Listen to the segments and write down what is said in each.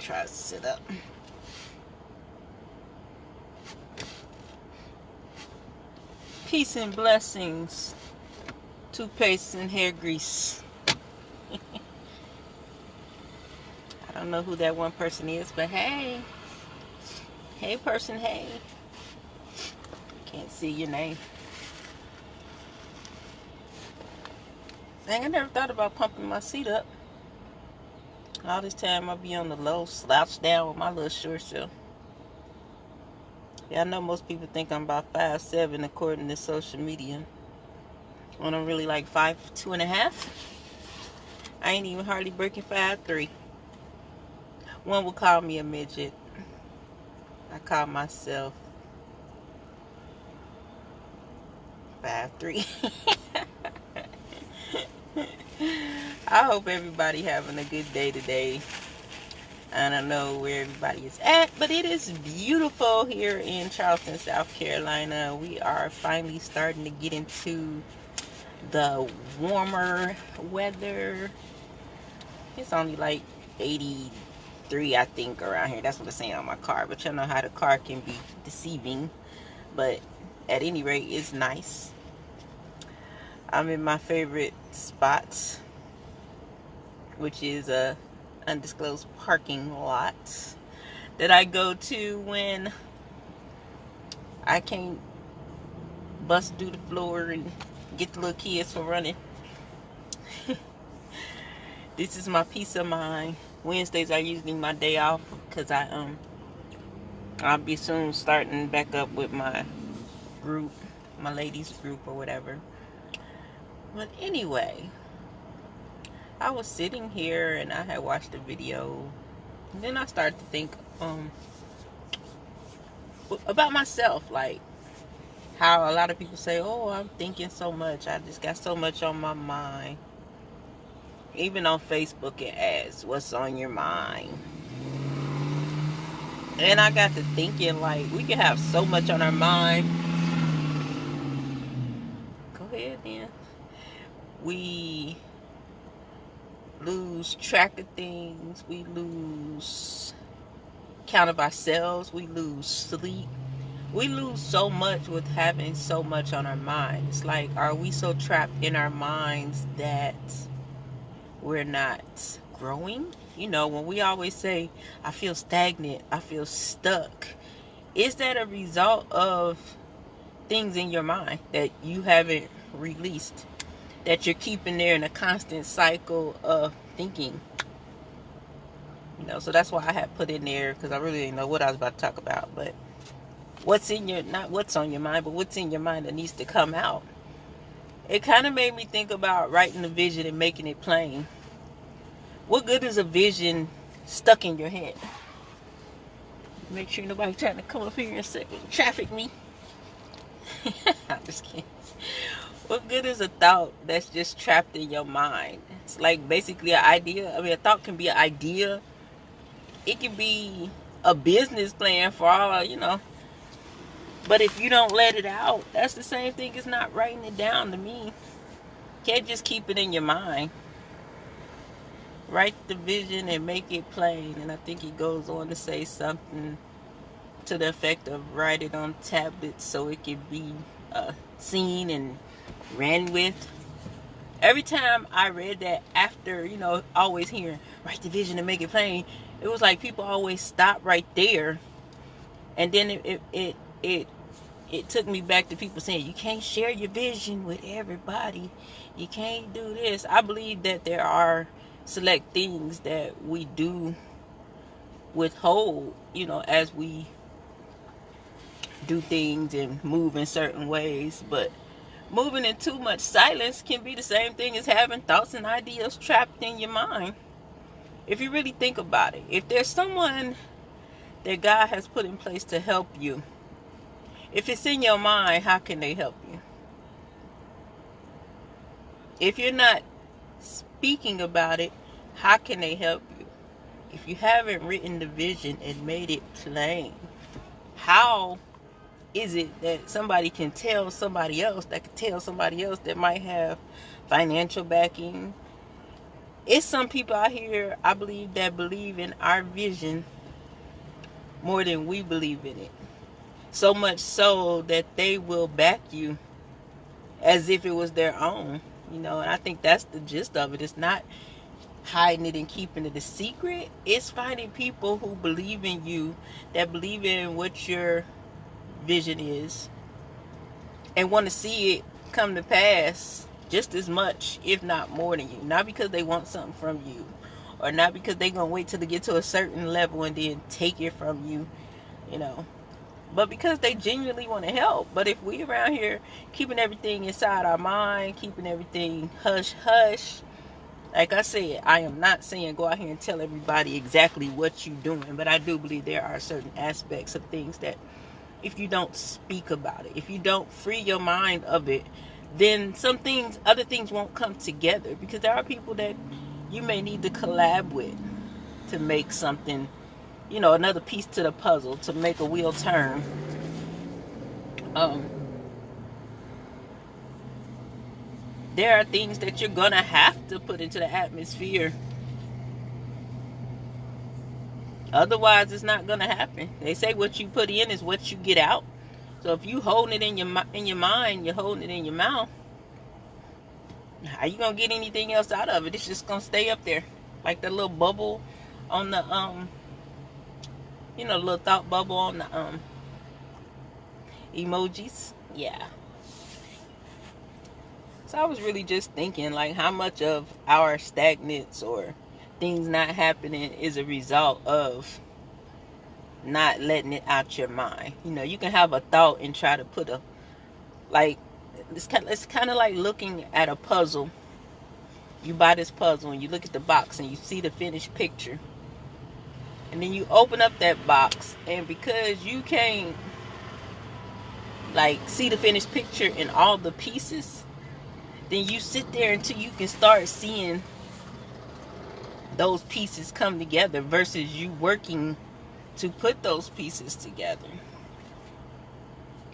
try to sit up. Peace and blessings. Toothpaste and hair grease. I don't know who that one person is, but hey. Hey person, hey. Can't see your name. Dang, I never thought about pumping my seat up. All this time I'll be on the low, slouched down with my little short self. Yeah, I know most people think I'm about 5'7" according to social media. When I'm really like 5'2.5". I ain't even hardly breaking 5'3". One would call me a midget. I call myself 5'3". I hope everybody having a good day today. I don't know where everybody is at, but it is beautiful here in Charleston, South Carolina. We are finally starting to get into the warmer weather. It's only like 83, I think, around here. That's what it's saying on my car. But you know how the car can be deceiving. But at any rate, it's nice. I'm in my favorite spots, which is a undisclosed parking lot that I go to when I can't bust through the floor and get the little kids from running. This is my peace of mind. Wednesdays are usually my day off because I'll be soon starting back up with my group, my ladies group or whatever. But anyway, I was sitting here and I had watched a video, and then I started to think about myself, like how a lot of people say, oh, I'm thinking so much, I just got so much on my mind. Even on Facebook it asks, what's on your mind? And I got to thinking, like, we can have so much on our mind. Go ahead then. We lose track of things. We lose count of ourselves. We lose sleep. We lose so much with having so much on our mind. It's like, are we so trapped in our minds that we're not growing? You know, when we always say, I feel stagnant, I feel stuck, is that a result of things in your mind that you haven't released, that you're keeping there in a constant cycle of thinking? You know, so that's why I had put in there, because I really didn't know what I was about to talk about. But what's in your, not what's on your mind, but what's in your mind that needs to come out. It kind of made me think about writing a vision and making it plain. What good is a vision stuck in your head? Make sure nobody's trying to come up here and traffic me. I'm just kidding. What good is a thought that's just trapped in your mind? It's like basically an idea. I mean, a thought can be an idea. It can be a business plan for all, you know. But if you don't let it out, that's the same thing as not writing it down to me. Can't just keep it in your mind. Write the vision and make it plain. And I think he goes on to say something to the effect of write it on tablets so it can be seen and ran with. Every time I read that, after, you know, always hearing write the vision and make it plain, it was like people always stop right there. And then it took me back to people saying, you can't share your vision with everybody. You can't do this. I believe that there are select things that we do withhold, you know, as we do things and move in certain ways. But moving in too much silence can be the same thing as having thoughts and ideas trapped in your mind. If you really think about it, if there's someone that God has put in place to help you, if it's in your mind, how can they help you? If you're not speaking about it, how can they help you? If you haven't written the vision and made it plain, how is it that somebody can tell somebody else that could tell somebody else that might have financial backing, It's some people out here, I believe, that believe in our vision more than we believe in it. So much so that they will back you as if it was their own. And I think that's the gist of it. It's not hiding it and keeping it a secret. It's finding people who believe in you, that believe in what your vision is, and want to see it come to pass just as much, if not more than you. Not because they want something from you, or not because they're going to wait till they get to a certain level and then take it from you, but because they genuinely want to help. But if we around here keeping everything inside our mind, keeping everything hush hush, like I said, I am not saying go out here and tell everybody exactly what you're doing, but I do believe there are certain aspects of things that if you don't speak about it, if you don't free your mind of it, then other things won't come together, because there are people that you may need to collab with to make something, another piece to the puzzle, to make a wheel turn. There are things that you're gonna have to put into the atmosphere. Otherwise, it's not gonna happen. They say what you put in is what you get out. So if you holding it in your mind, you're holding it in your mouth, how you gonna get anything else out of it? It's just gonna stay up there, like the little bubble on the the little thought bubble on the emojis. Yeah. So I was really just thinking, like, how much of our stagnance or things not happening is a result of not letting it out your mind. You can have a thought and try to put it's kind of like looking at a puzzle. You buy this puzzle and you look at the box and you see the finished picture, and then you open up that box, and because you can't see the finished picture in all the pieces, then you sit there until you can start seeing those pieces come together, versus you working to put those pieces together.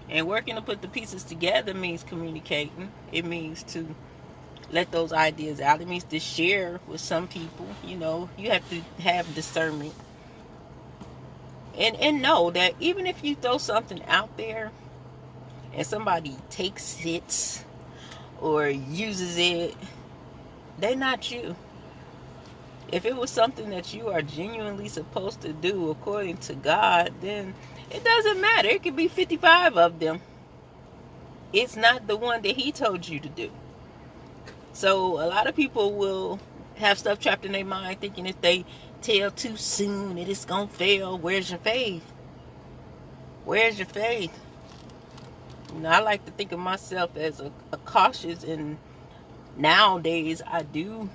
And working to put the pieces together means communicating. It means to let those ideas out. It means to share with some people. You have to have discernment. And know that even if you throw something out there and somebody takes it or uses it, they're not you. If it was something that you are genuinely supposed to do according to God, then it doesn't matter. It could be 55 of them. It's not the one that He told you to do. So a lot of people will have stuff trapped in their mind, thinking if they tell too soon that it's going to fail. Where's your faith? Where's your faith? I like to think of myself as a cautious, and nowadays I do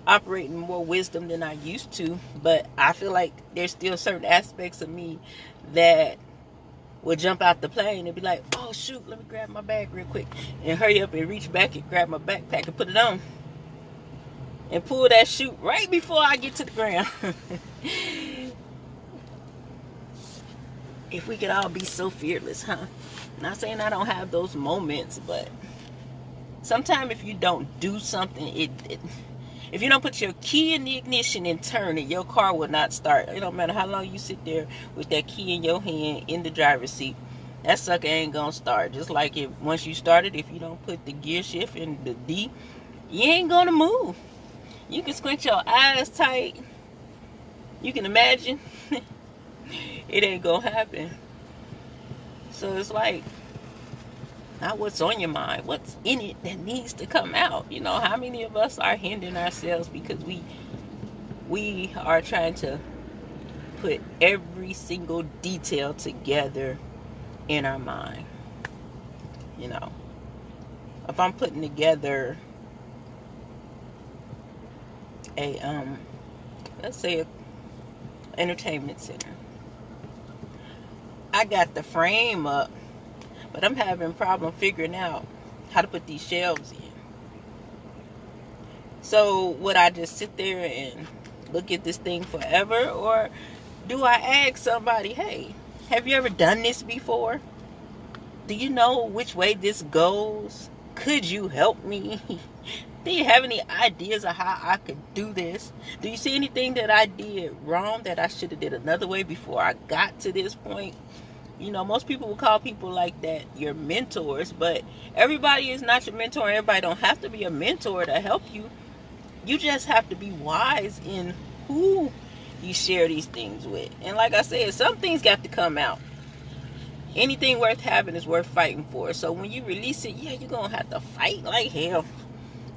operate in more wisdom than I used to, but I feel like there's still certain aspects of me that would jump out the plane and be like, oh shoot, let me grab my bag real quick, and hurry up and reach back and grab my backpack and put it on and pull that chute right before I get to the ground. If we could all be so fearless, huh? Not saying I don't have those moments, but sometimes if you don't do something, if you don't put your key in the ignition and turn it, your car will not start. It don't matter how long you sit there with that key in your hand in the driver's seat, that sucker ain't gonna start. Just like once you started, if you don't put the gear shift in the D, you ain't gonna move. You can squint your eyes tight. You can imagine. It ain't gonna happen. So it's like, not what's on your mind, what's in it that needs to come out. How many of us are hindering ourselves because we are trying to put every single detail together in our mind. If I'm putting together let's say a entertainment center, I got the frame up, but I'm having a problem figuring out how to put these shelves in. So would I just sit there and look at this thing forever, or do I ask somebody, hey, have you ever done this before? Do you know which way this goes? Could you help me? Do you have any ideas of how I could do this? Do you see anything that I did wrong that I should have did another way before I got to this point? You know, most people will call people like that your mentors, but everybody is not your mentor. Everybody don't have to be a mentor to help you. You just have to be wise in who you share these things with. And like I said, some things got to come out. Anything worth having is worth fighting for. So when you release it, yeah, you're going to have to fight like hell.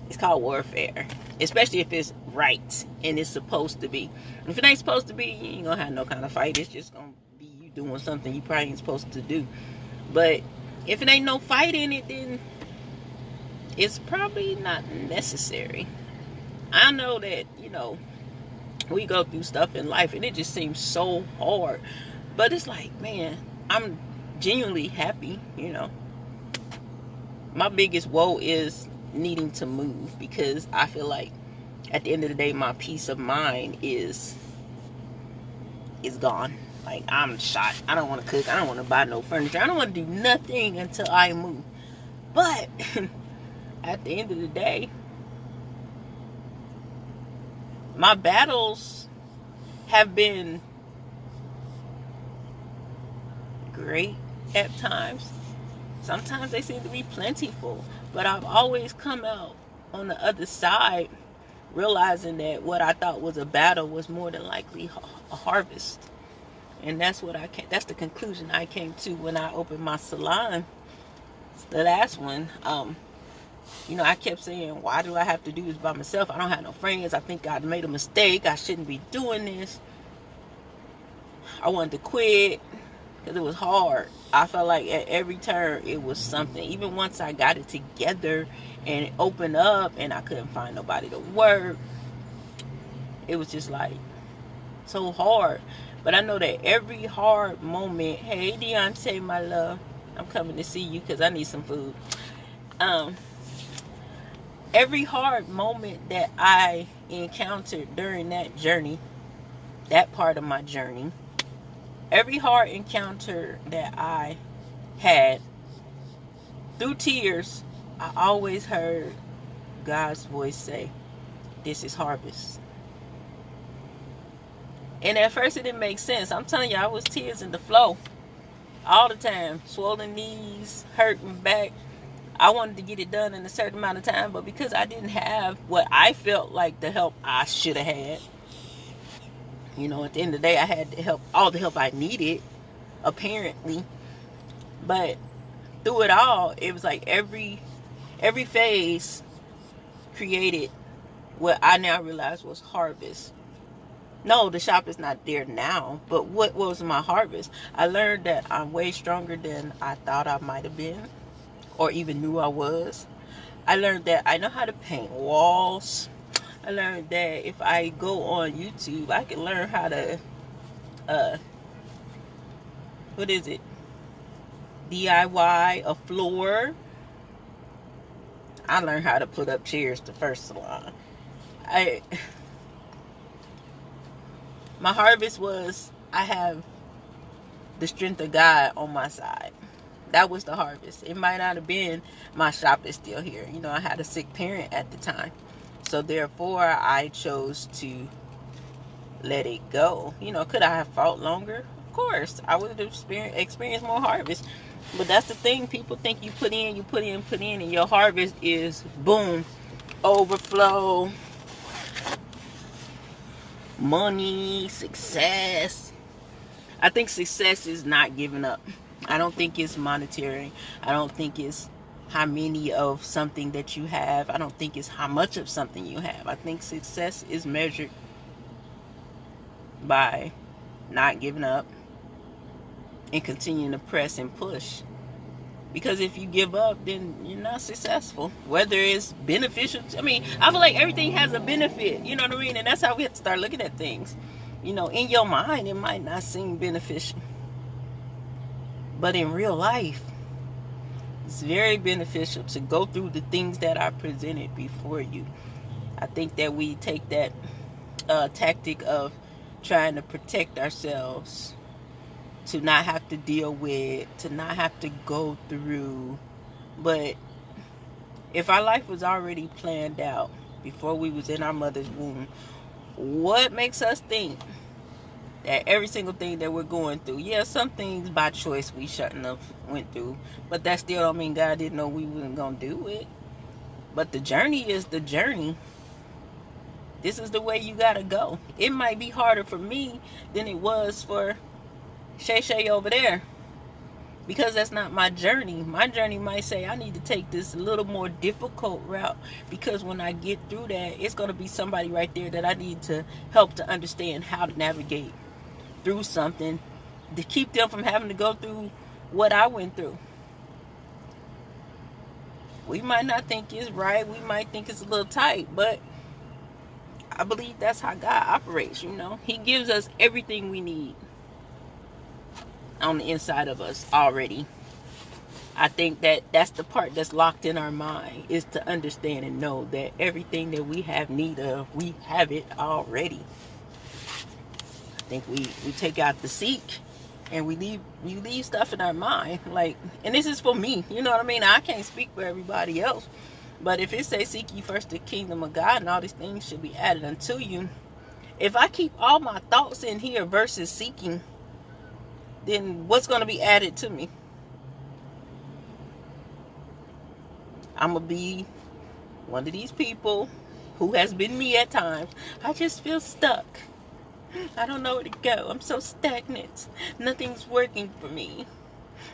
It's called warfare. Especially if it's right and it's supposed to be. If it ain't supposed to be, you ain't going to have no kind of fight. It's just going to be you doing something you probably ain't supposed to do. But if it ain't no fight in it, then it's probably not necessary. I know that, you know, we go through stuff in life and it just seems so hard. But it's like, man, I'm genuinely happy, you know. My biggest woe is needing to move, because I feel like at the end of the day my peace of mind is gone. Like, I'm shot. I don't want to cook. I don't want to buy no furniture. I don't want to do nothing until I move. But at the end of the day, my battles have been great at times. Sometimes they seem to be plentiful, but I've always come out on the other side realizing that what I thought was a battle was more than likely a harvest. And that's the conclusion I came to when I opened my salon, the last one. You know, I kept saying, why do I have to do this by myself? I don't have no friends. I think I made a mistake. I shouldn't be doing this. I wanted to quit because it was hard. I felt like at every turn it was something. Even once I got it together and it opened up and I couldn't find nobody to work, it was just like so hard. But I know that every hard moment, hey Deontay, my love, I'm coming to see you because I need some food. Every hard moment that I encountered during that journey, that part of my journey, every hard encounter that I had, through tears, I always heard God's voice say, this is harvest. And at first it didn't make sense. I'm telling you, I was tears in the flow all the time. Swollen knees, hurting back. I wanted to get it done in a certain amount of time, but because I didn't have what I felt like the help I should have had, you know, at the end of the day, I had the help, all the help I needed, apparently. But through it all, it was like every phase created what I now realize was harvest. No, the shop is not there now, but what was my harvest? I learned that I'm way stronger than I thought I might have been, or even knew I was. I learned that I know how to paint walls. I learned that if I go on YouTube, I can learn how to, DIY a floor. I learned how to put up chairs the first salon. My harvest was, I have the strength of God on my side. That was the harvest. It might not have been my shop is still here. You know, I had a sick parent at the time. So therefore, I chose to let it go. You know, could I have fought longer? Of course. I would have experienced more harvest. But that's the thing. People think you put in, and your harvest is boom, overflow, money, success. I think success is not giving up. I don't think it's monetary. I don't think it's how many of something that you have. I don't think it's how much of something you have. I think success is measured by not giving up and continuing to press and push. Because if you give up, then you're not successful. Whether it's beneficial. I mean, I feel like everything has a benefit. You know what I mean? And that's how we have to start looking at things. You know, in your mind, it might not seem beneficial. But in real life, it's very beneficial to go through the things that are presented before you. I think that we take that tactic of trying to protect ourselves, to not have to deal with, to not have to go through. But If our life was already planned out before we was in our mother's womb, what makes us think that every single thing that we're going through, yeah, some things by choice we shouldn't have went through, but that still don't mean God didn't know we wasn't gonna do it. But the journey is the journey. This is the way you gotta go. It might be harder for me than it was for Shay Shay over there, because that's not my journey. My journey might say I need to take this a little more difficult route, because when I get through that, it's going to be somebody right there that I need to help to understand how to navigate through something to keep them from having to go through what I went through. We might not think it's right, we might think it's a little tight, but I believe that's how God operates. He gives us everything we need on the inside of us already. I think that's the part that's locked in our mind, is to understand and know that everything that we have need of, we have it already. I think we take out the seek and we leave stuff in our mind. Like, and this is for me, you know what I mean? I can't speak for everybody else, but if it says seek ye first the kingdom of God and all these things should be added unto you, if I keep all my thoughts in here versus seeking, then what's going to be added to me? I'm going to be one of these people who has been me at times. I just feel stuck. I don't know where to go. I'm so stagnant. Nothing's working for me.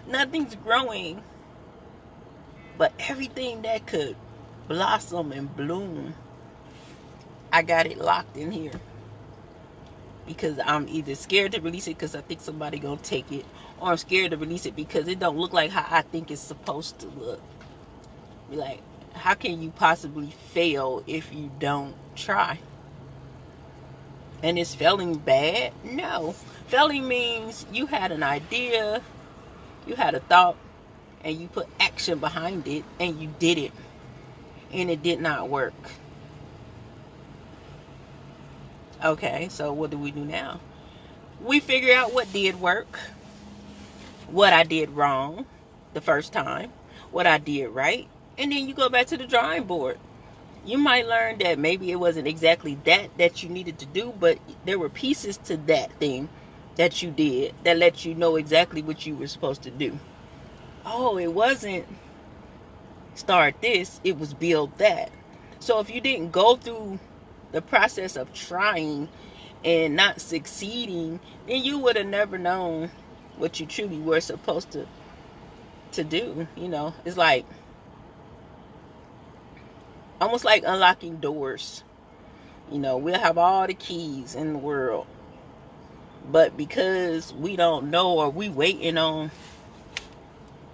Nothing's growing. But everything that could blossom and bloom, I got it locked in here. Because I'm either scared to release it because I think somebody gonna take it, or I'm scared to release it because it don't look like how I think it's supposed to look. Be like, how can you possibly fail if you don't try? And is failing bad? No. Failing means you had an idea, you had a thought, and you put action behind it, and you did it, and it did not work. Okay, so what do we do now? We figure out what did work, what I did wrong the first time, what I did right, and then you go back to the drawing board. You might learn that maybe it wasn't exactly that you needed to do, but there were pieces to that thing that you did that let you know exactly what you were supposed to do. Oh, it wasn't start this, it was build that. So if you didn't go through the process of trying and not succeeding, then you would have never known what you truly were supposed to do. It's like almost like unlocking doors. We'll have all the keys in the world, but because we don't know, or we waiting on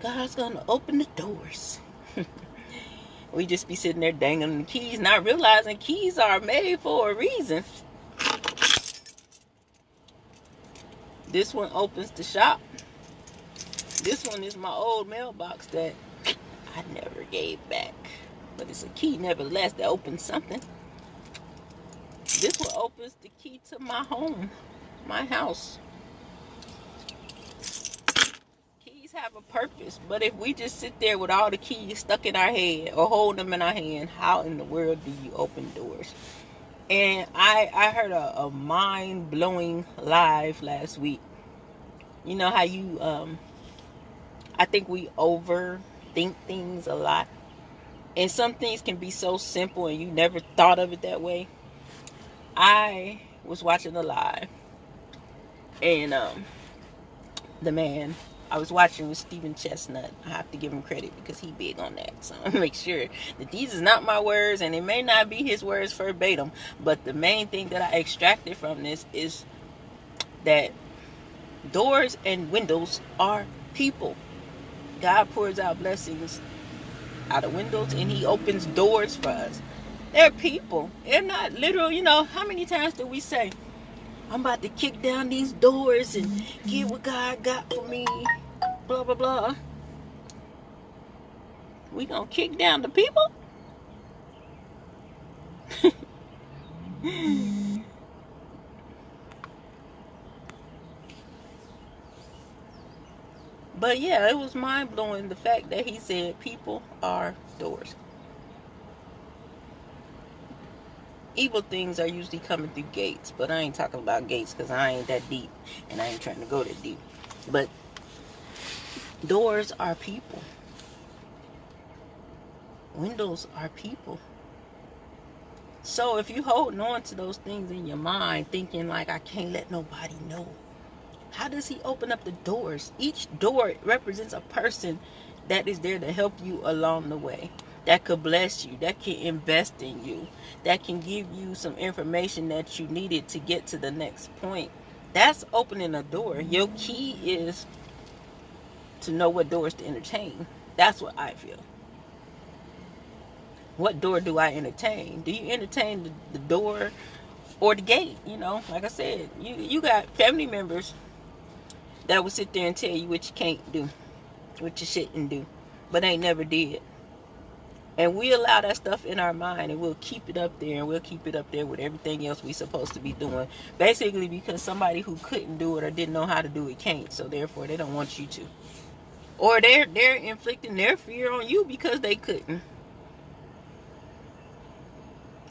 God's gonna open the doors, we just be sitting there dangling the keys, not realizing keys are made for a reason. This one opens the shop. This one is my old mailbox that I never gave back, but it's a key nevertheless that opens something. This one opens the key to my home, my house. Keys have a purpose, but if we just sit there with all the keys stuck in our head or hold them in our hand, how in the world do you open doors? And I heard a mind-blowing live last week. You know how you I think we overthink things a lot, and some things can be so simple and you never thought of it that way. I was watching a live, and the man I was watching was Stephen Chestnut. I have to give him credit because he big on that. So I'm gonna make sure that these is not my words, and it may not be his words verbatim, but the main thing that I extracted from this is that doors and windows are people. God pours out blessings out of windows, and he opens doors for us. They're people. They're not literal. How many times do we say, I'm about to kick down these doors and get what God got for me, blah, blah, blah. We gonna kick down the people? But yeah, it was mind-blowing, the fact that he said people are doors. Evil things are usually coming through gates, but I ain't talking about gates because I ain't that deep and I ain't trying to go that deep. But doors are people. Windows are people. So if you holding on to those things in your mind, thinking like, I can't let nobody know, how does he open up the doors? Each door represents a person that is there to help you along the way, that could bless you, that can invest in you, that can give you some information that you needed to get to the next point. That's opening a door. Your key is to know what doors to entertain. That's what I feel. What door do I entertain? Do you entertain the door or the gate? You know, like I said, you got family members that will sit there and tell you what you can't do, what you shouldn't do, but ain't never did. And we allow that stuff in our mind, and we'll keep it up there, and we'll keep it up there with everything else we supposed to be doing. Basically because somebody who couldn't do it or didn't know how to do it can't, so therefore they don't want you to. Or they're inflicting their fear on you because they couldn't.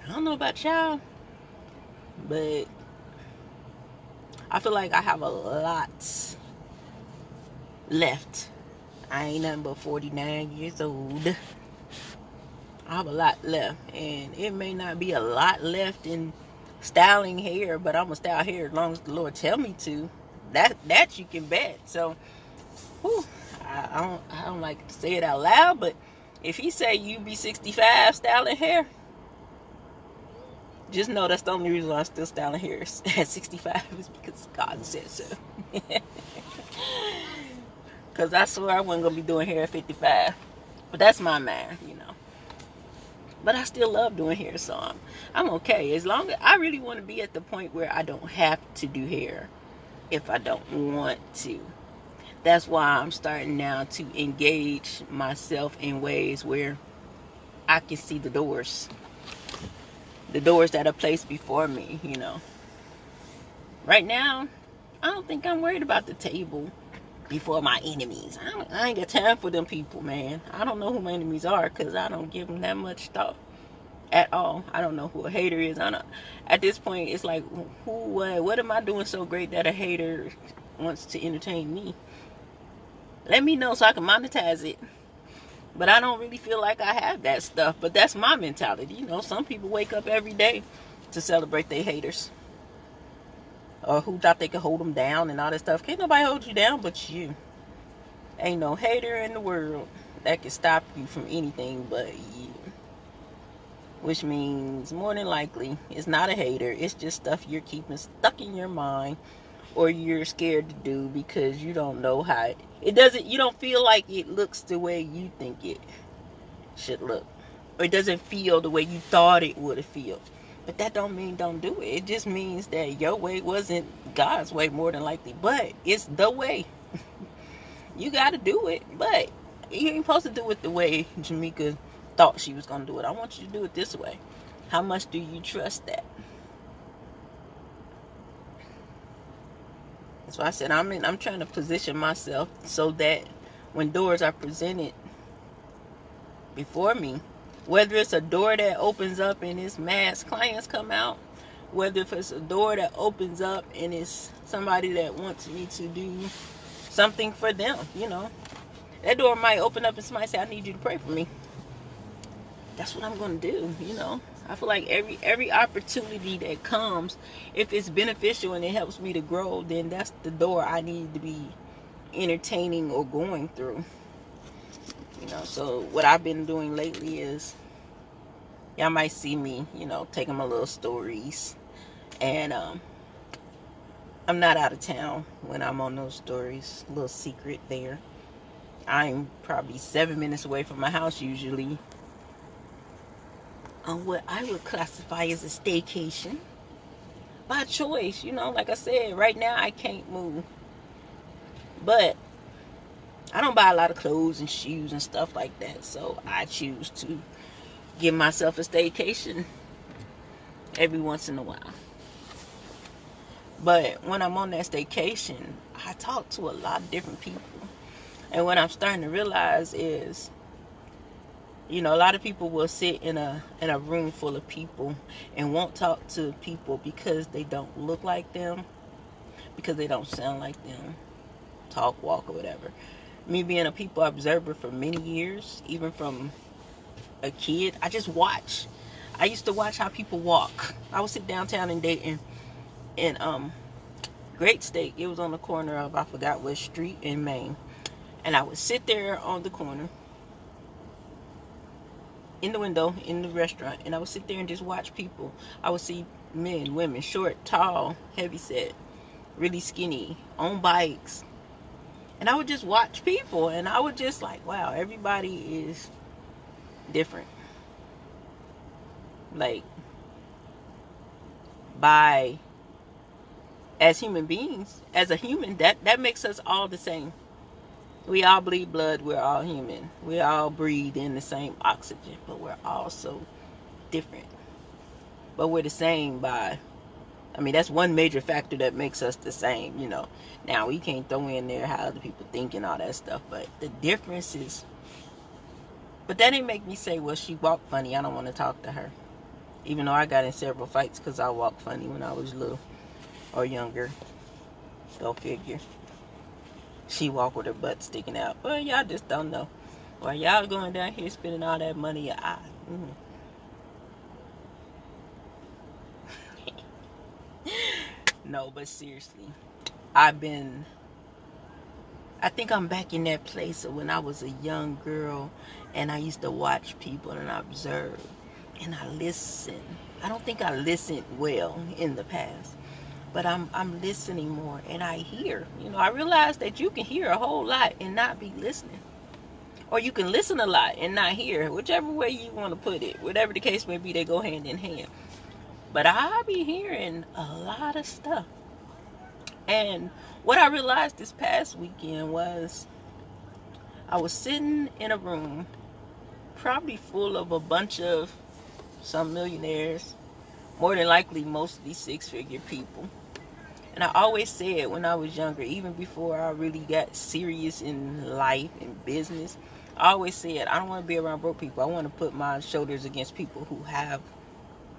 I don't know about y'all, but I feel like I have a lot left. I ain't nothing but 49 years old. I have a lot left, and it may not be a lot left in styling hair, but I'm gonna style hair as long as the Lord tell me to. That you can bet. So, whew, I don't like to say it out loud, but if he say you be 65 styling hair, just know that's the only reason why I'm still styling hair at 65 is because God said so. Because I swear I wasn't going to be doing hair at 55. But that's my man, you know. But I still love doing hair, so I'm okay. As long as I really want to be at the point where I don't have to do hair if I don't want to. That's why I'm starting now to engage myself in ways where I can see the doors. The doors that are placed before me, you know. Right now, I don't think I'm worried about the table before my enemies. I ain't got time for them people, man. I don't know who my enemies are because I don't give them that much thought at all. I don't know who a hater is. I don't. At this point, it's like, what am I doing so great that a hater wants to entertain me? Let me know so I can monetize it. But I don't really feel like I have that stuff. But that's my mentality. You know, some people wake up every day to celebrate their haters. Or who thought they could hold them down and all that stuff. Can't nobody hold you down but you. Ain't no hater in the world that can stop you from anything but you. Which means, more than likely, it's not a hater. It's just stuff you're keeping stuck in your mind. Or you're scared to do because you don't know how it doesn't, you don't feel like it looks the way you think it should look, or it doesn't feel the way you thought it would feel. But that don't mean don't do it. It just means that your way wasn't God's way, more than likely, but it's the way. You got to do it, but you ain't supposed to do it the way Jamaica thought she was gonna do it. I want you to do it this way. How much do you trust that? That's why I said I'm trying to position myself so that when doors are presented before me, whether it's a door that opens up and it's mass clients come out, whether if it's a door that opens up and it's somebody that wants me to do something for them, you know, that door might open up and somebody say, I need you to pray for me. That's what I'm going to do, you know. I feel like every opportunity that comes, if it's beneficial and it helps me to grow, then that's the door I need to be entertaining or going through. You know, so what I've been doing lately is, y'all might see me, you know, taking my little stories. And I'm not out of town when I'm on those stories. A little secret there. I'm probably 7 minutes away from my house usually, on what I would classify as a staycation. By choice, you know, like I said, right now I can't move. But I don't buy a lot of clothes and shoes and stuff like that. So I choose to give myself a staycation every once in a while. But when I'm on that staycation, I talk to a lot of different people. And what I'm starting to realize is You know, a lot of people will sit in a room full of people and won't talk to people because they don't look like them, because they don't sound like them, talk, walk, or whatever. Me being a people observer for many years, even from a kid, I just watch. I used to watch how people walk. I would sit downtown in Dayton, in Great State. It was on the corner of, I forgot what street, in Maine. And I would sit there on the corner in the window in the restaurant, and I would sit there and just watch people. I would see men, women, short, tall, heavy set, really skinny, on bikes. And I would just watch people, and I would just like, wow, everybody is different. Like, by, as human beings, as a human, that makes us all the same. We all bleed blood. We're all human. We all breathe in the same oxygen, but we're all so different. But we're the same by, I mean, that's one major factor that makes us the same, you know. Now, we can't throw in there how other people think and all that stuff, but the difference is, but that didn't make me say, well, she walked funny, I don't want to talk to her. Even though I got in several fights because I walked funny when I was little or younger. Go figure. She walked with her butt sticking out. Well, y'all just don't know. While y'all going down here spending all that money, No, but seriously, I think I'm back in that place of when I was a young girl and I used to watch people and I observe and I listen. I don't think I listened well in the past, but I'm listening more and I hear. You know, I realize that you can hear a whole lot and not be listening. Or you can listen a lot and not hear, whichever way you want to put it. Whatever the case may be, they go hand in hand. But I be hearing a lot of stuff. And what I realized this past weekend was I was sitting in a room probably full of a bunch of some millionaires, more than likely mostly six-figure people. And I always said when I was younger, even before I really got serious in life and business, I always said I don't want to be around broke people. I want to put my shoulders against people who have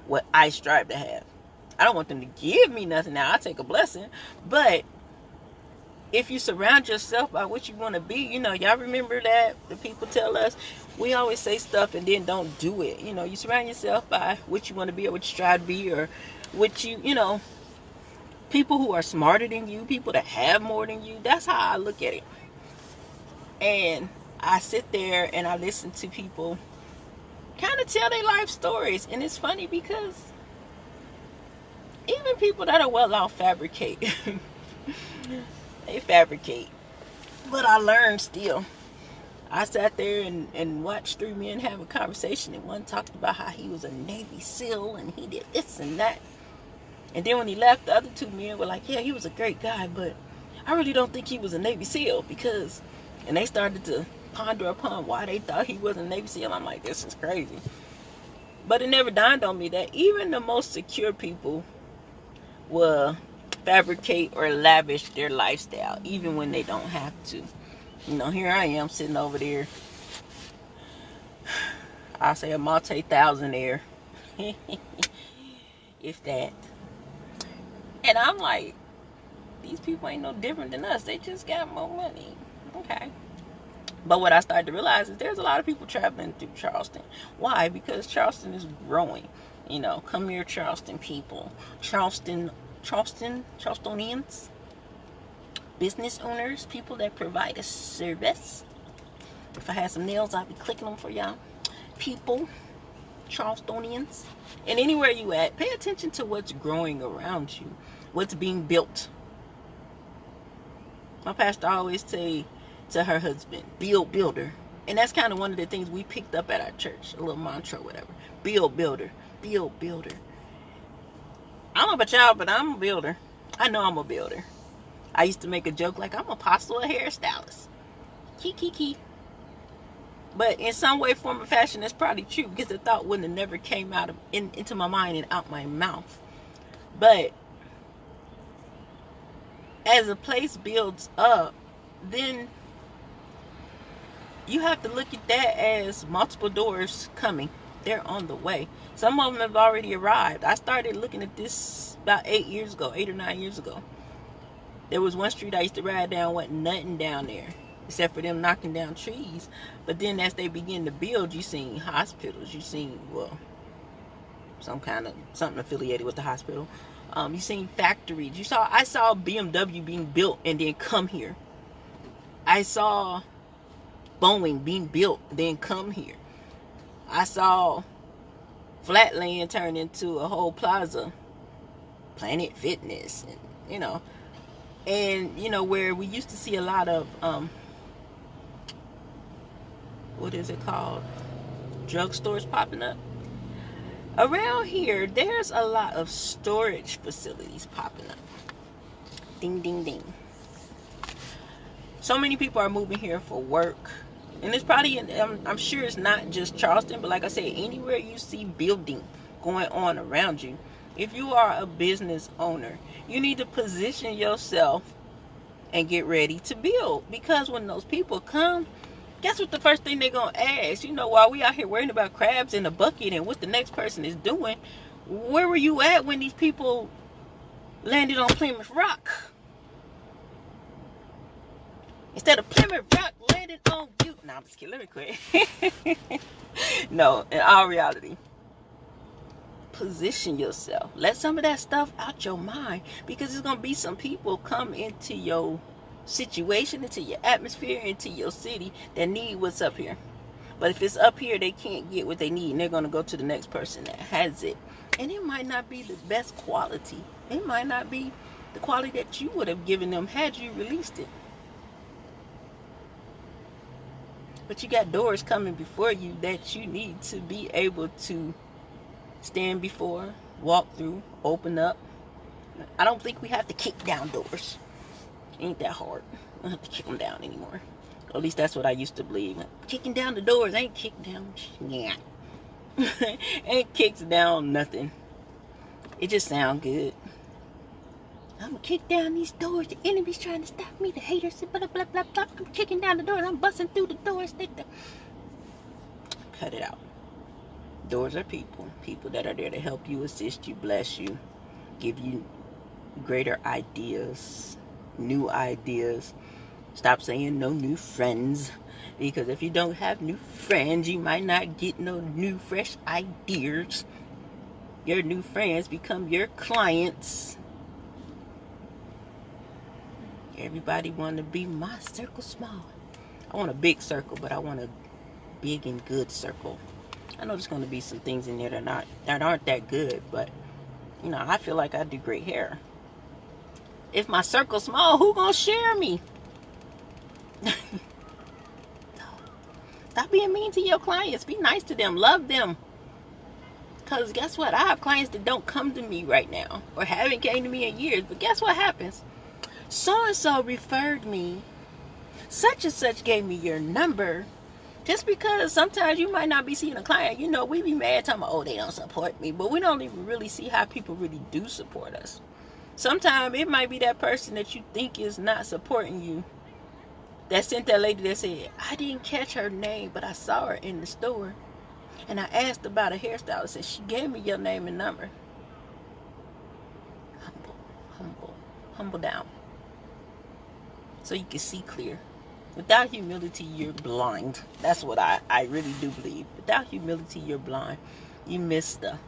what I strive to have. I don't want them to give me nothing. Now, I'll take a blessing. But if you surround yourself by what you want to be, you know, y'all remember that? The people tell us, we always say stuff and then don't do it. You know, you surround yourself by what you want to be or what you strive to be or what you know, people who are smarter than you, people that have more than you. That's how I look at it. And I sit there and I listen to people kind of tell their life stories. And it's funny because even people that are well off fabricate. They fabricate. But I learned still. I sat there and watched three men have a conversation, and one talked about how he was a Navy SEAL and he did this and that. And then when he left, the other two men were like, yeah, he was a great guy, but I really don't think he was a Navy SEAL because, and they started to ponder upon why they thought he wasn't a Navy SEAL. I'm like, this is crazy. But it never dawned on me that even the most secure people will fabricate or lavish their lifestyle, even when they don't have to. You know, here I am sitting over there, I'll say a multi-thousandaire, if that. And I'm like, these people ain't no different than us. They just got more money. Okay. But what I started to realize is there's a lot of people traveling through Charleston. Why? Because Charleston is growing. You know, come here, Charleston people. Charlestonians, business owners, people that provide a service. If I had some nails, I'd be clicking them for y'all. People, Charlestonians, and anywhere you at, pay attention to what's growing around you, what's being built. My pastor always say to her husband, build builder. And that's kind of one of the things we picked up at our church, a little mantra, whatever. Build builder, build builder. I don't know about y'all, but I'm a builder. I know I'm a builder. I used to make a joke like I'm apostle of hairstylist. Kiki. But in some way, form, or fashion, that's probably true because the thought wouldn't have never came out of into my mind and out my mouth. But as a place builds up, then you have to look at that as multiple doors coming. They're on the way. Some of them have already arrived. I started looking at this about 8 or 9 years ago. There was one street I used to ride down, wasn't nothing down there except for them knocking down trees. But then as they begin to build, you seen hospitals, you seen, well, something affiliated with the hospital. You seen factories. I saw BMW being built and then come here. I saw Boeing being built, then come here. I saw Flatland turn into a whole plaza, Planet Fitness, and where we used to see a lot of what is it called, drugstores popping up. Around here, there's a lot of storage facilities popping up. Ding, ding, ding. So many people are moving here for work. And it's probably, I'm sure it's not just Charleston, but like I said, anywhere you see building going on around you, if you are a business owner, you need to position yourself and get ready to build. Because when those people come, guess what the first thing they're going to ask? While we out here worrying about crabs in a bucket and what the next person is doing, where were you at when these people landed on Plymouth Rock? Instead of Plymouth Rock landed on you. No, I'm just kidding. Let me quit. No, in all reality, position yourself. Let some of that stuff out your mind, because there's going to be some people come into your situation, into your atmosphere, into your city that need what's up here. But if it's up here, they can't get what they need, and they're going to go to the next person that has it. And it might not be the best quality. It might not be the quality that you would have given them had you released it. But you got doors coming before you that you need to be able to stand before, walk through, open up. I don't think we have to kick down doors. It ain't that hard. I don't have to kick them down anymore. Or at least that's what I used to believe. Kicking down the doors ain't kick down. Yeah. Ain't kicks down nothing. It just sound good. I'm gonna kick down these doors. The enemy's trying to stop me. The haters, blah, blah, blah, blah. I'm kicking down the doors. I'm busting through the doors. Cut it out. Doors are people. People that are there to help you, assist you, bless you, give you greater ideas, new ideas. Stop saying no new friends. Because if you don't have new friends, you might not get no new, fresh ideas. Your new friends become your clients. Everybody want to be my circle small. I want a big circle, but I want a big and good circle. I know there's going to be some things in there that aren't that good, but I feel like I do great hair. If my circle's small, who gonna share me? Stop being mean to your clients. Be nice to them. Love them. Because guess what? I have clients that don't come to me right now, or haven't came to me in years. But guess what happens? So-and-so referred me. Such and such gave me your number. Just because sometimes you might not be seeing a client. We be mad talking about, oh, they don't support me. But we don't even really see how people really do support us. Sometimes it might be that person that you think is not supporting you that sent that lady that said, I didn't catch her name, but I saw her in the store. And I asked about a hairstylist, and she gave me your name and number. Humble down. So you can see clear. Without humility, you're blind. That's what I really do believe. Without humility, you're blind. You miss stuff.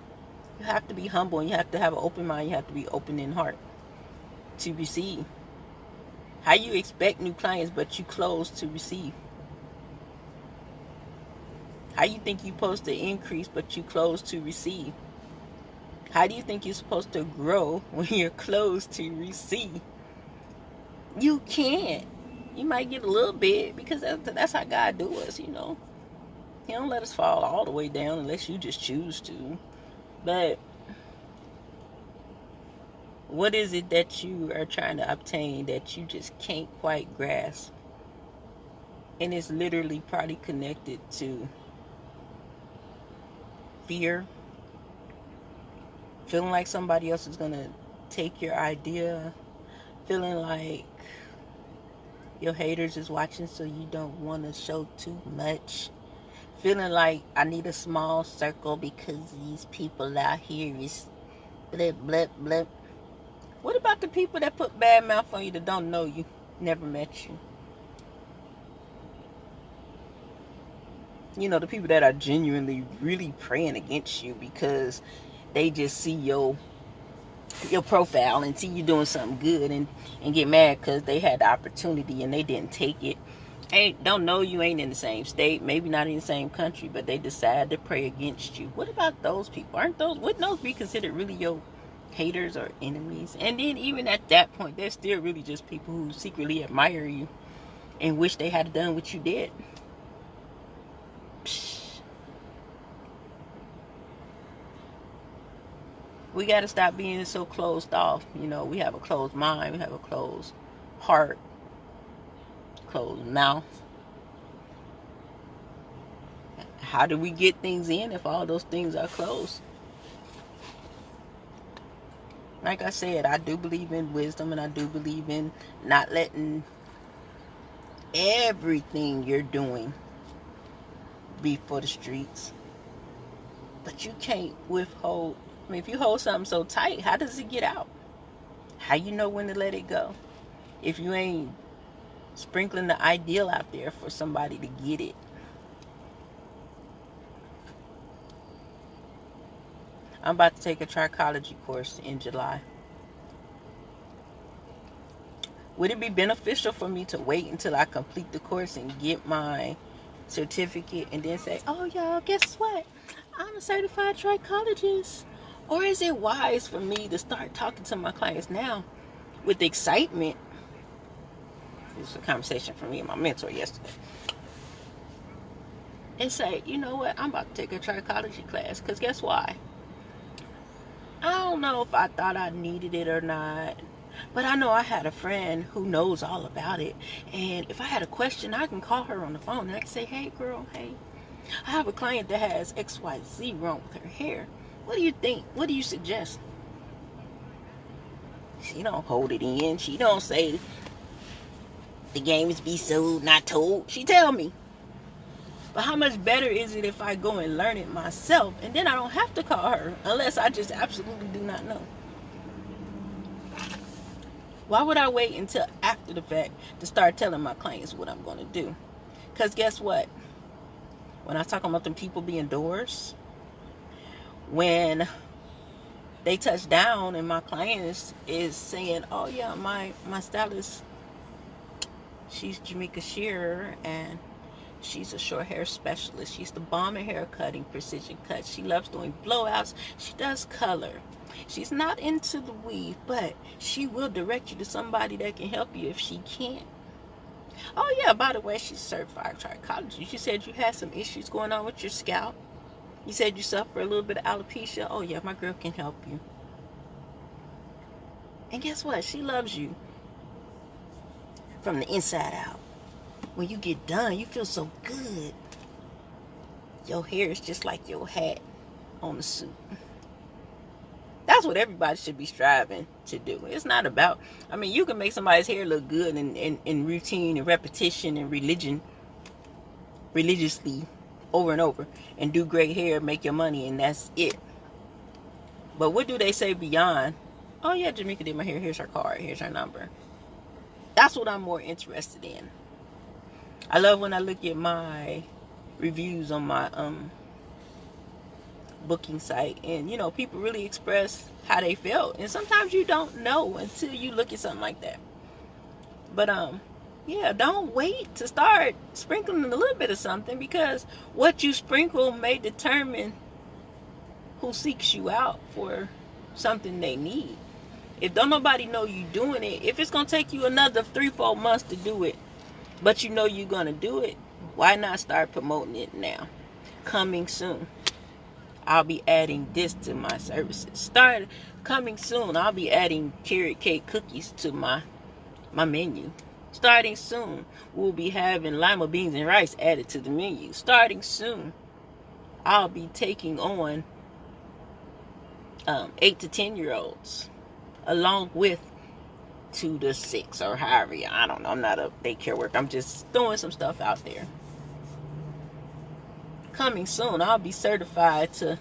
You have to be humble, and you have to have an open mind. You have to be open in heart to receive. How you expect new clients, but you close to receive? How you think you're supposed to increase, but you close to receive? How do you think you're supposed to grow when you're closed to receive? You can't. You might get a little bit, because that's how God do us, He don't let us fall all the way down unless you just choose to. But what is it that you are trying to obtain that you just can't quite grasp? And it's literally probably connected to fear. Feeling like somebody else is going to take your idea. Feeling like Your haters is watching, so you don't want to show too much. Feeling like I need a small circle because these people out here is blip, blip, blip. What about the people that put bad mouth on you that don't know you, never met you? You know, the people that are genuinely really praying against you because they just see your profile and see you doing something good and get mad because they had the opportunity and they didn't take it. Don't know you, ain't in the same state, maybe not in the same country, but they decide to pray against you. What about those people? Wouldn't those be considered really your haters or enemies? And then even at that point, they're still really just people who secretly admire you and wish they had done what you did. Psh. We got to stop being so closed off. You know, we have a closed mind, we have a closed heart, closed mouth. How do we get things in if all those things are closed? Like I said, I do believe in wisdom, and I do believe in not letting everything you're doing be for the streets. But you can't withhold. I mean, if you hold something so tight, how does it get out? How you know when to let it go? If you ain't sprinkling the ideal out there for somebody to get it. I'm about to take a trichology course in July. Would it be beneficial for me to wait until I complete the course and get my certificate and then say, oh, y'all, guess what? I'm a certified trichologist. Or is it wise for me to start talking to my clients now with excitement? This was a conversation for me and my mentor yesterday. And say, you know what? I'm about to take a trichology class. Because guess why? I don't know if I thought I needed it or not. But I know I had a friend who knows all about it. And if I had a question, I can call her on the phone. And I can say, hey, girl, hey. I have a client that has XYZ wrong with her hair. What do you think? What do you suggest? She don't hold it in. She don't say the game is be sold, not told. She tell me. But how much better is it if I go and learn it myself, and then I don't have to call her unless I just absolutely do not know? Why would I wait until after the fact to start telling my clients what I'm going to do? Because guess what? When I talk about them people being doors, when they touch down and my client is saying, oh yeah, my stylist, she's Jamaica Shearer, and she's a short hair specialist. She's the bomb in hair cutting, precision cuts. She loves doing blowouts. She does color. She's not into the weave, but she will direct you to somebody that can help you if she can't. Oh yeah, by the way, she's certified trichologist. You said you had some issues going on with your scalp. You said you suffer a little bit of alopecia. Oh yeah, my girl can help you. And guess what? She loves you from the inside out. When you get done, you feel so good. Your hair is just like your hat on the suit. That's what everybody should be striving to do. It's not about, I mean, you can make somebody's hair look good in routine and repetition and religiously over and over, and do great hair, make your money, and that's it. But what do they say beyond, oh yeah, Jamaica did my hair, here's her card, here's her number. That's what I'm more interested in. I love when I look at my reviews on my booking site, and you know, people really express how they felt, and sometimes you don't know until you look at something like that. But yeah, don't wait to start sprinkling a little bit of something, because what you sprinkle may determine who seeks you out for something they need. If don't nobody know you doing it, if it's gonna take you another 3-4 months to do it, but you know you're gonna do it, why not start promoting it now? Coming soon. I'll be adding this to my services. Coming soon, I'll be adding carrot cake cookies to my menu. Starting soon, we'll be having lima beans and rice added to the menu. Starting soon, I'll be taking on 8 to 10 year olds, along with 2 to 6 or however. I don't know. I'm not a daycare worker. I'm just throwing some stuff out there. Coming soon, I'll be certified to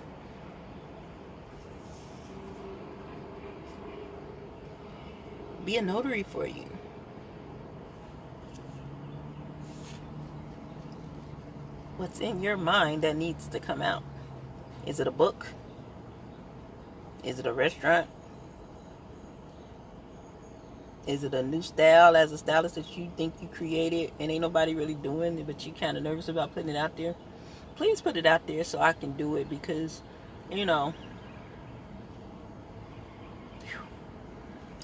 be a notary for you. What's in your mind that needs to come out? Is it a book? Is it a restaurant? Is it a new style as a stylist that you think you created and ain't nobody really doing it, but you kind of nervous about putting it out there? Please put it out there so I can do it, because, you know,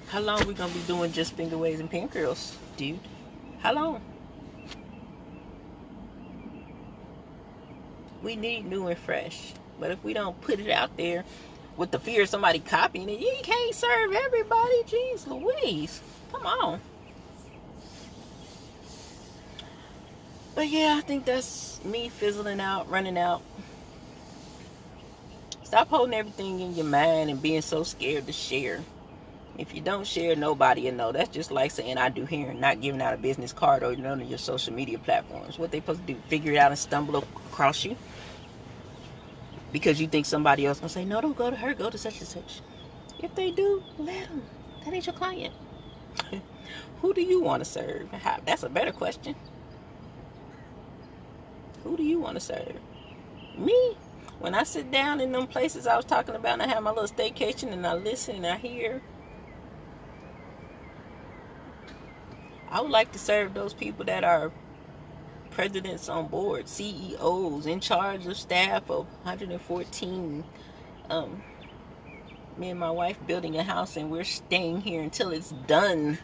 how long we gonna be doing just finger waves and pin curls, dude? How long? We need new and fresh. But if we don't put it out there with the fear of somebody copying it, you can't serve everybody. Jeez Louise. Come on. But yeah, I think that's me fizzling out, running out. Stop holding everything in your mind and being so scared to share. If you don't share, nobody will know. That's just like saying I do here and not giving out a business card or none of your social media platforms. What they supposed to do? Figure it out and stumble across you? Because you think somebody else gonna say, no, don't go to her, go to such and such. If they do, let them. That ain't your client. Who do you want to serve? That's a better question. Who do you want to serve? Me? When I sit down in them places I was talking about and I have my little staycation and I listen and I hear, I would like to serve those people that are presidents on board, CEOs, in charge of staff of 114. Me and my wife building a house and we're staying here until it's done.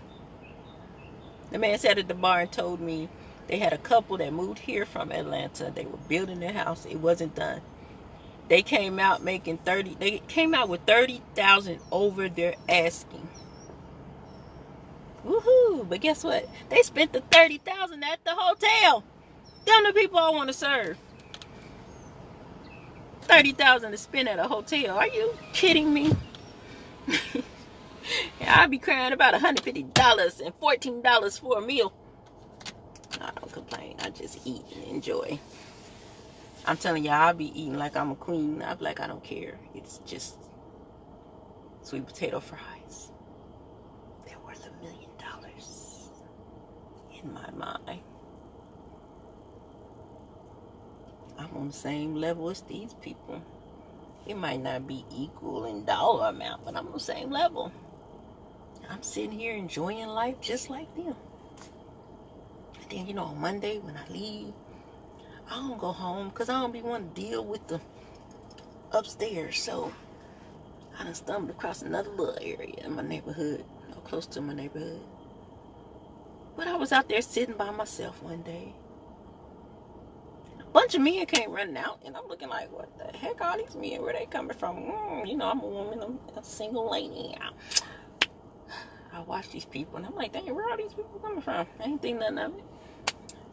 The man sat at the bar and told me they had a couple that moved here from Atlanta. They were building their house. It wasn't done. They came out making they came out with $30,000 over their asking. Woohoo! But guess what? They spent the $30,000 at the hotel. Them the people I want to serve. $30,000 to spend at a hotel. Are you kidding me? Yeah, I'll be crying about $150 and $14 for a meal. I don't complain. I just eat and enjoy. I'm telling y'all, I'll be eating like I'm a queen. I'll be like, I don't care. It's just sweet potato fries. They're worth $1 million in my mind. I'm on the same level as these people. It might not be equal in dollar amount, but I'm on the same level. I'm sitting here enjoying life just like them. And then, you know, on Monday when I leave, I don't go home because I don't be wanting to deal with the upstairs. So I done stumbled across another little area in my neighborhood, or close to my neighborhood. But I was out there sitting by myself one day. A bunch of men came running out, and I'm looking like, what the heck are these men? Where they coming from? You know, I'm a woman, I'm a single lady. I watch these people, and I'm like, dang, where are these people coming from? I ain't think nothing of it.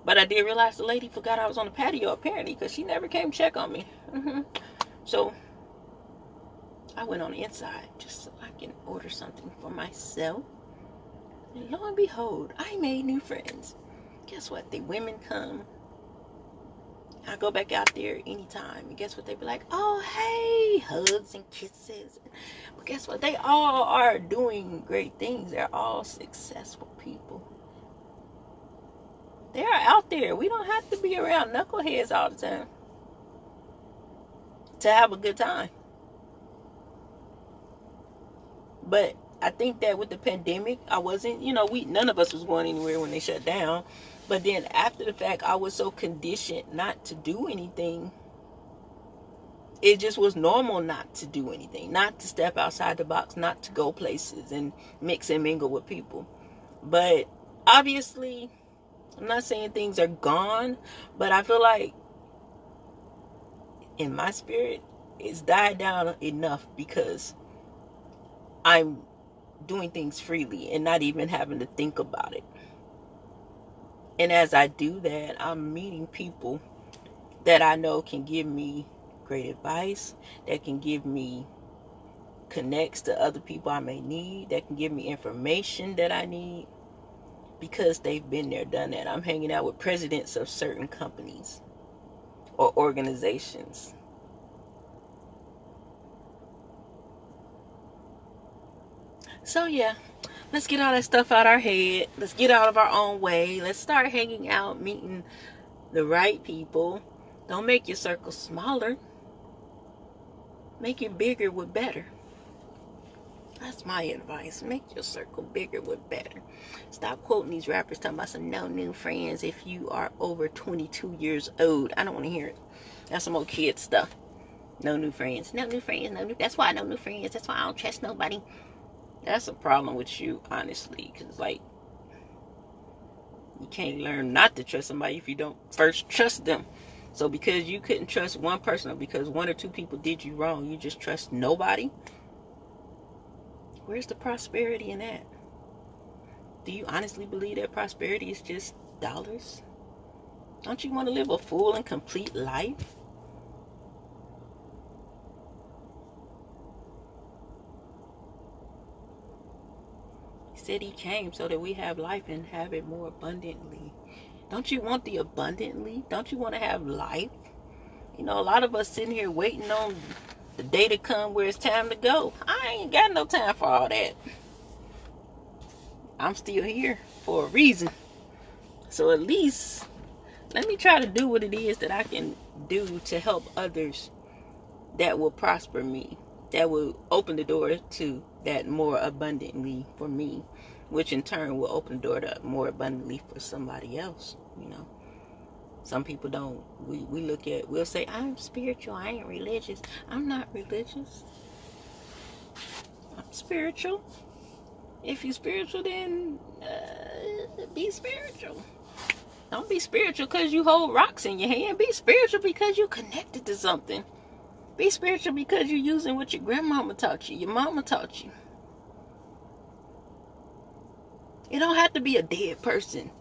But I did realize the lady forgot I was on the patio, apparently, because she never came check on me. So I went on the inside just so I can order something for myself. And lo and behold, I made new friends. Guess what? The women come. I go back out there anytime. And guess what? They be like, oh, hey, hugs and kisses. But guess what? They all are doing great things. They're all successful people. They are out there. We don't have to be around knuckleheads all the time to have a good time. But I think that with the pandemic, I wasn't, none of us was going anywhere when they shut down. But then after the fact, I was so conditioned not to do anything. It just was normal not to do anything, not to step outside the box, not to go places and mix and mingle with people. But obviously, I'm not saying things are gone, but I feel like in my spirit, it's died down enough because I'm doing things freely and not even having to think about it. And as I do that, I'm meeting people that I know can give me great advice, that can give me connects to other people I may need, that can give me information that I need, because they've been there, done that. I'm hanging out with presidents of certain companies or organizations. So yeah, let's get all that stuff out our head. Let's get out of our own way. Let's start hanging out, meeting the right people. Don't make your circle smaller. Make it bigger with better. That's my advice. Make your circle bigger with better. Stop quoting these rappers talking about some no new friends if you are over 22 years old. I don't want to hear it. That's some old kid stuff. No new friends. No new friends. No new. That's why I no new friends. That's why I don't trust nobody. That's a problem with you, honestly. Because, like, you can't learn not to trust somebody if you don't first trust them. So because you couldn't trust one person, or because one or two people did you wrong, you just trust nobody? Where's the prosperity in that? Do you honestly believe that prosperity is just dollars? Don't you want to live a full and complete life? He said he came so that we have life and have it more abundantly. Don't you want the abundantly? Don't you want to have life? You know, a lot of us sitting here waiting on the day to come where it's time to go. I ain't got no time for all that. I'm still here for a reason. So at least let me try to do what it is that I can do to help others that will prosper me, that will open the door to that more abundantly for me, which in turn will open the door to more abundantly for somebody else. You know, some people don't. We'll say, I'm spiritual, I ain't religious. I'm not religious. I'm spiritual. If you're spiritual, then be spiritual. Don't be spiritual because you hold rocks in your hand. Be spiritual because you're connected to something. Be spiritual because you're using what your grandmama taught you, your mama taught you. You don't have to be a dead person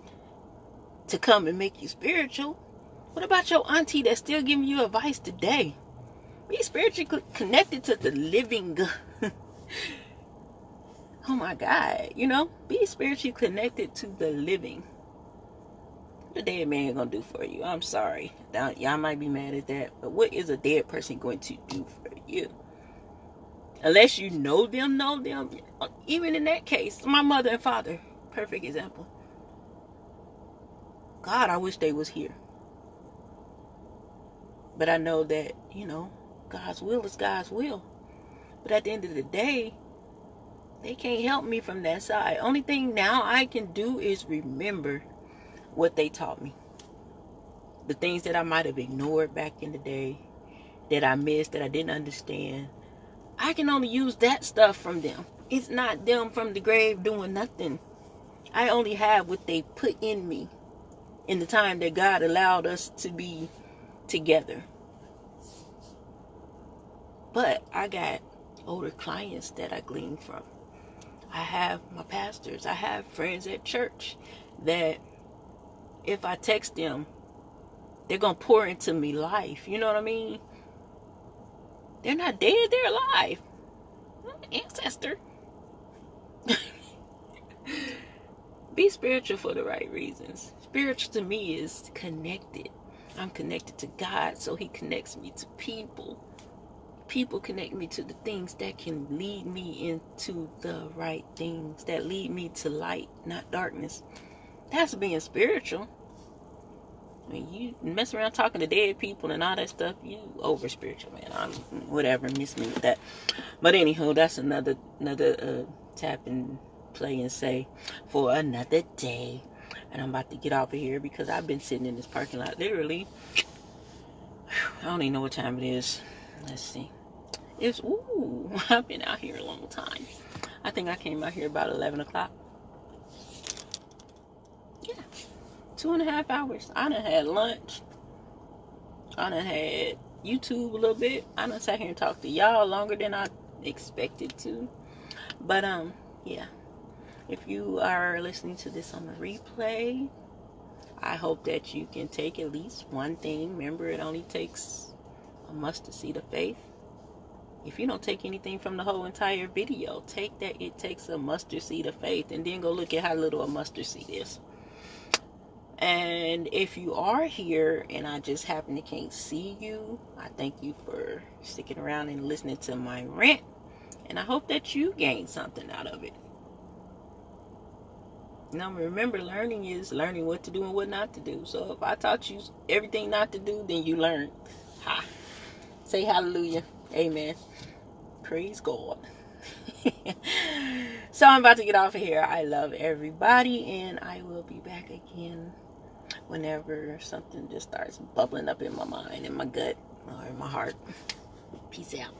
to come and make you spiritual. What about your auntie that's still giving you advice today? Be spiritually connected to the living. Oh my God, you know, be spiritually connected to the living. What a dead man gonna do for you? I'm sorry. Y'all might be mad at that, but what is a dead person going to do for you? Unless you know them. Even in that case, my mother and father, perfect example. God, I wish they was here. But I know that, you know, God's will is God's will. But at the end of the day, they can't help me from that side. Only thing now I can do is remember what they taught me. The things that I might have ignored back in the day, that I missed, that I didn't understand. I can only use that stuff from them. It's not them from the grave doing nothing. I only have what they put in me in the time that God allowed us to be together. But I got older clients that I glean from. I have my pastors. I have friends at church that if I text them, they're going to pour into me life. You know what I mean? They're not dead. They're alive. Ancestor. Be spiritual for the right reasons. Spiritual to me is connected. I'm connected to God, so he connects me to people. People connect me to the things that can lead me into the right things, that lead me to light, not darkness. That's being spiritual. I mean, you mess around talking to dead people and all that stuff, you over spiritual, man. Whatever, miss me with that. But anyhow, that's another tap and play and say for another day. And I'm about to get off of here because I've been sitting in this parking lot literally. I don't even know what time it is. Let's see. I've been out here a long time. I think I came out here about 11 o'clock. Yeah. 2.5 hours. I done had lunch. I done had YouTube a little bit. I done sat here and talked to y'all longer than I expected to. But, yeah. If you are listening to this on the replay, I hope that you can take at least one thing. Remember, it only takes a mustard seed of faith. If you don't take anything from the whole entire video, take that it takes a mustard seed of faith, and then go look at how little a mustard seed is. And if you are here and I just happen to can't see you, I thank you for sticking around and listening to my rant. And I hope that you gain something out of it. Now remember, learning is learning what to do and what not to do. So if I taught you everything not to do, then you learn. Ha. Say hallelujah. Amen. Praise God. So I'm about to get off of here. I love everybody, and I will be back again whenever something just starts bubbling up in my mind, in my gut, or in my heart. Peace out.